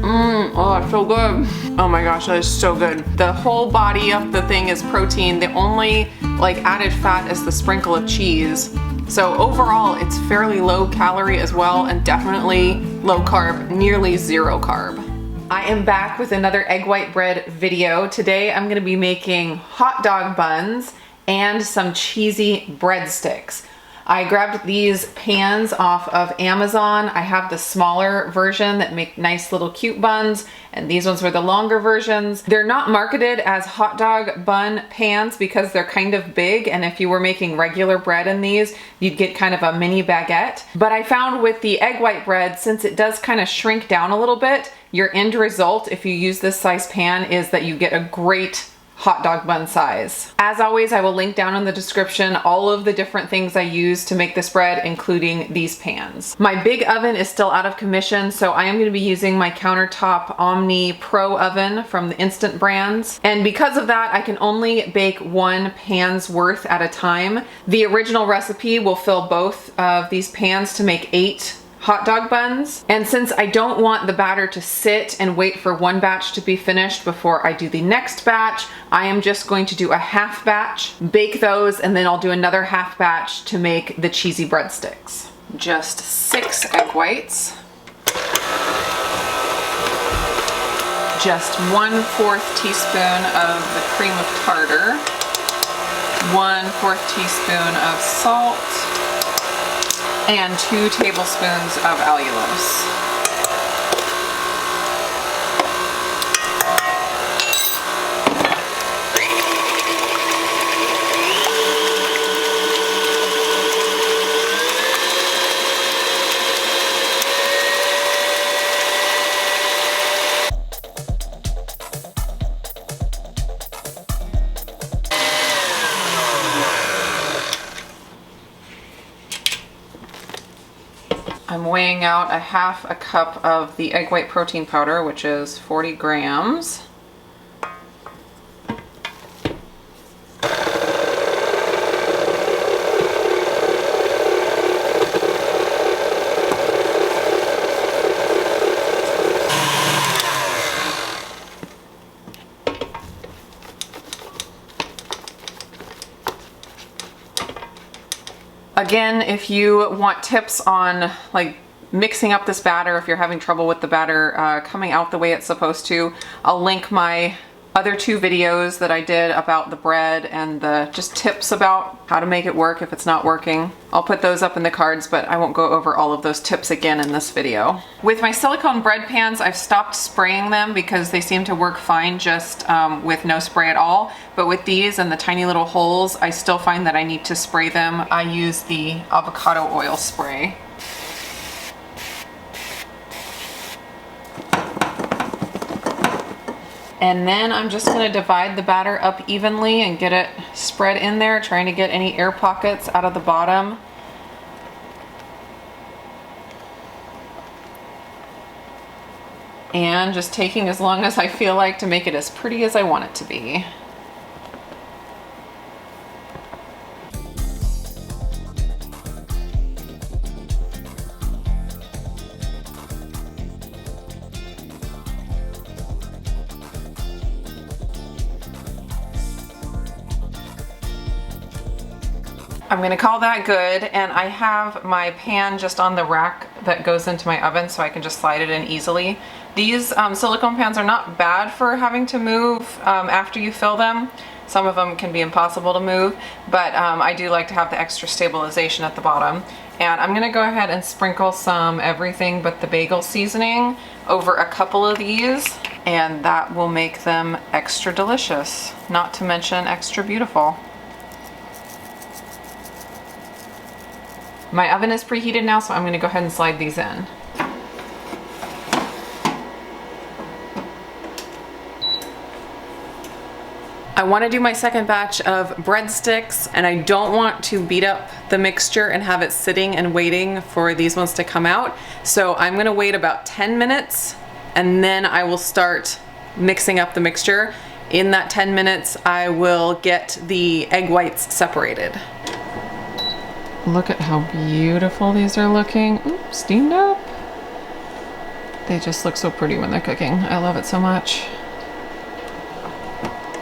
Oh, it's so good. Oh my gosh, that is so good. The whole body of the thing is protein. The only like added fat is the sprinkle of cheese. So overall, it's fairly low calorie as well, and definitely low carb, nearly zero carb. I am back with another egg white bread video. Today I'm gonna be making hot dog buns and some cheesy breadsticks. I grabbed these pans off of Amazon. I have the smaller version that make nice little cute buns, and these ones were the longer versions. They're not marketed as hot dog bun pans because they're kind of big, and if you were making regular bread in these, you'd get kind of a mini baguette. But I found with the egg white bread, since it does kind of shrink down a little bit, your end result, if you use this size pan, is that you get a great hot dog bun size. As always, I will link down in the description all of the different things I use to make this bread, including these pans. My big oven is still out of commission, so I am going to be using my countertop Omni Pro oven from the Instant brands. And because of that, I can only bake one pan's worth at a time. The original recipe will fill both of these pans to make 8 hot dog buns. And since I don't want the batter to sit and wait for one batch to be finished before I do the next batch, I am just going to do a half batch, bake those, and then I'll do another half batch to make the cheesy breadsticks. Just 6 egg whites. Just 1/4 teaspoon of the cream of tartar. 1/4 teaspoon of salt. And 2 tablespoons of allulose. I'm weighing out a half a cup of the egg white protein powder, which is 40 grams. Again, if you want tips on like mixing up this batter, if you're having trouble with the batter coming out the way it's supposed to, I'll link my other 2 videos that I did about the bread and the just tips about how to make it work if it's not working. I'll put those up in the cards, but I won't go over all of those tips again in this video. With my silicone bread pans, I've stopped spraying them because they seem to work fine just with no spray at all. But with these and the tiny little holes, I still find that I need to spray them. I use the avocado oil spray. And then I'm just going to divide the batter up evenly and get it spread in there, trying to get any air pockets out of the bottom. And just taking as long as I feel like to make it as pretty as I want it to be. I'm gonna call that good, and I have my pan just on the rack that goes into my oven so I can just slide it in easily. These silicone pans are not bad for having to move after you fill them. Some of them can be impossible to move, but I do like to have the extra stabilization at the bottom. And I'm gonna go ahead and sprinkle some everything but the bagel seasoning over a couple of these, and that will make them extra delicious, not to mention extra beautiful. My oven is preheated now, so I'm going to go ahead and slide these in. I want to do my second batch of breadsticks, and I don't want to beat up the mixture and have it sitting and waiting for these ones to come out. So I'm going to wait about 10 minutes and then I will start mixing up the mixture. In that 10 minutes, I will get the egg whites separated. Look at how beautiful these are looking. Oops, steamed up. They just look so pretty when they're cooking. I love it so much.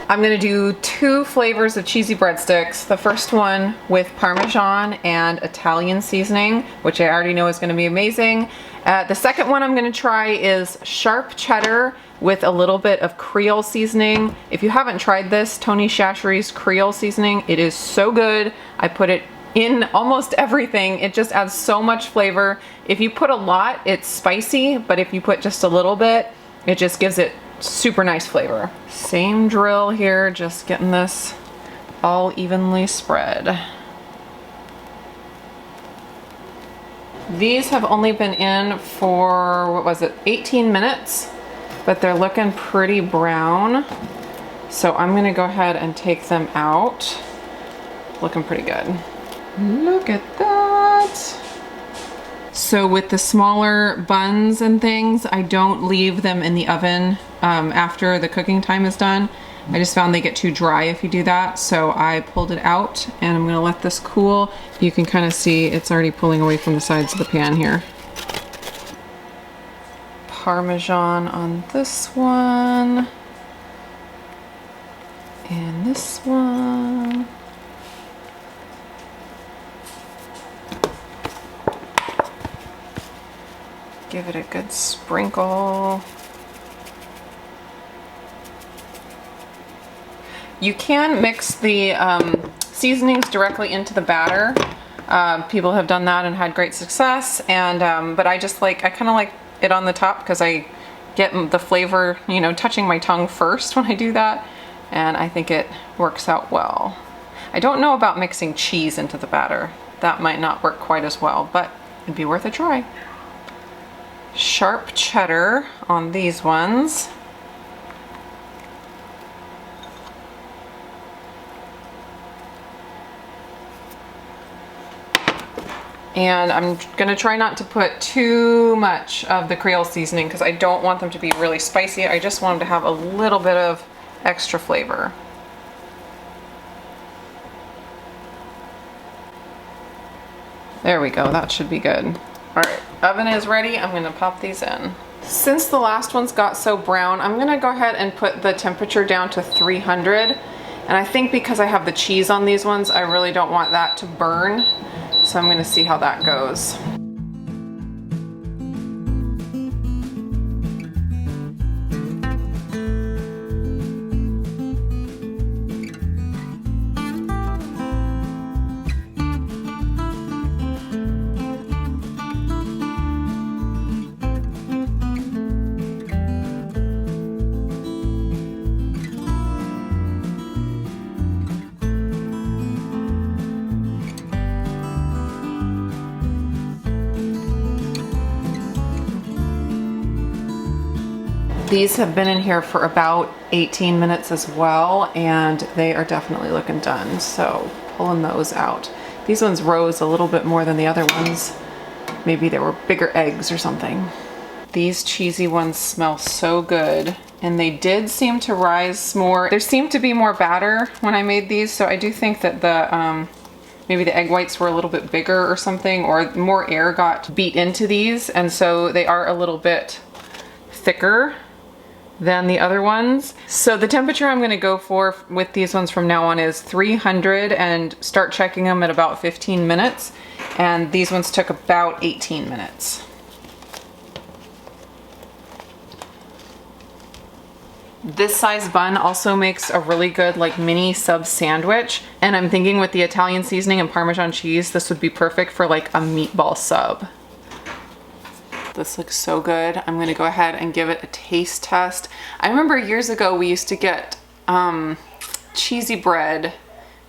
I'm gonna do 2 flavors of cheesy breadsticks. The first one with Parmesan and Italian seasoning, which I already know is gonna be amazing. The second one I'm gonna try is sharp cheddar with a little bit of Creole seasoning. If you haven't tried this, Tony Chachere's Creole seasoning, it is so good. I put it in almost everything. It just adds so much flavor. If you put a lot, it's spicy, but if you put just a little bit, it just gives it super nice flavor. Same drill here, just getting this all evenly spread. These have only been in for, what was it, 18 minutes, but they're looking pretty brown. So I'm gonna go ahead and take them out. Looking pretty good. Look at that. So with the smaller buns and things, I don't leave them in the oven after the cooking time is done. I just found they get too dry if you do that. So I pulled it out and I'm gonna let this cool. You can kind of see it's already pulling away from the sides of the pan here. Parmesan on this one. And this one. Give it a good sprinkle. You can mix the seasonings directly into the batter. People have done that and had great success. And but I kind of like it on the top because I get the flavor, you know, touching my tongue first when I do that. And I think it works out well. I don't know about mixing cheese into the batter. That might not work quite as well, but it'd be worth a try. Sharp cheddar on these ones. And I'm gonna try not to put too much of the Creole seasoning because I don't want them to be really spicy. I just want them to have a little bit of extra flavor. There we go, that should be good. All right, oven is ready. I'm gonna pop these in. Since the last ones got so brown, I'm gonna go ahead and put the temperature down to 300. And I think because I have the cheese on these ones, I really don't want that to burn. So I'm gonna see how that goes. These have been in here for about 18 minutes as well, and they are definitely looking done. So pulling those out. These ones rose a little bit more than the other ones. Maybe they were bigger eggs or something. These cheesy ones smell so good, and they did seem to rise more. There seemed to be more batter when I made these, so I do think that the maybe the egg whites were a little bit bigger or something, or more air got beat into these, and so they are a little bit thicker than the other ones. So the temperature I'm gonna go for with these ones from now on is 300 and start checking them at about 15 minutes. And these ones took about 18 minutes. This size bun also makes a really good like mini sub sandwich. And I'm thinking with the Italian seasoning and Parmesan cheese, this would be perfect for like a meatball sub. This looks so good. I'm gonna go ahead and give it a taste test. I remember years ago we used to get cheesy bread,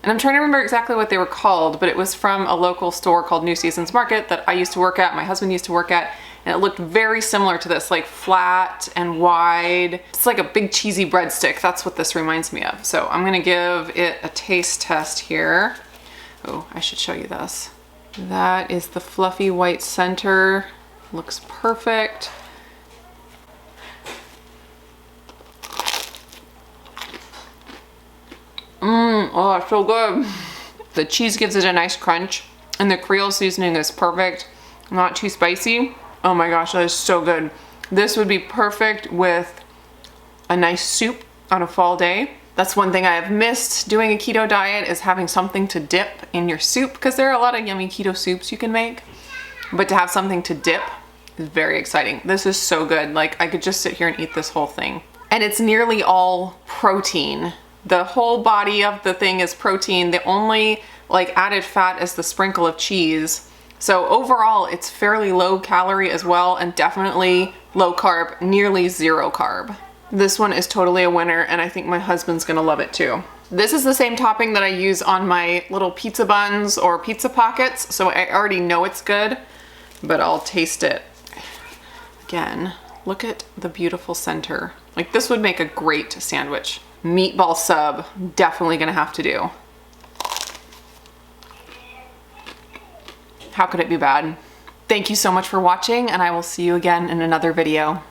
and I'm trying to remember exactly what they were called, but it was from a local store called New Seasons Market that I used to work at, my husband used to work at, and it looked very similar to this, like flat and wide. It's like a big cheesy breadstick. That's what this reminds me of. So I'm gonna give it a taste test here. Oh, I should show you this. That is the fluffy white center. Looks perfect. Oh, it's so good. The cheese gives it a nice crunch, and the Creole seasoning is perfect. Not too spicy. Oh my gosh, that is so good. This would be perfect with a nice soup on a fall day. That's one thing I have missed doing a keto diet, is having something to dip in your soup, because there are a lot of yummy keto soups you can make, but to have something to dip is very exciting. This is so good. Like, I could just sit here and eat this whole thing. And it's nearly all protein. The whole body of the thing is protein. The only like added fat is the sprinkle of cheese. So overall, it's fairly low calorie as well, and definitely low carb, nearly zero carb. This one is totally a winner, and I think my husband's gonna love it too. This is the same topping that I use on my little pizza buns or pizza pockets, so I already know it's good, but I'll taste it. Again, look at the beautiful center. Like, this would make a great sandwich. Meatball sub, definitely gonna have to do. How could it be bad? Thank you so much for watching, and I will see you again in another video.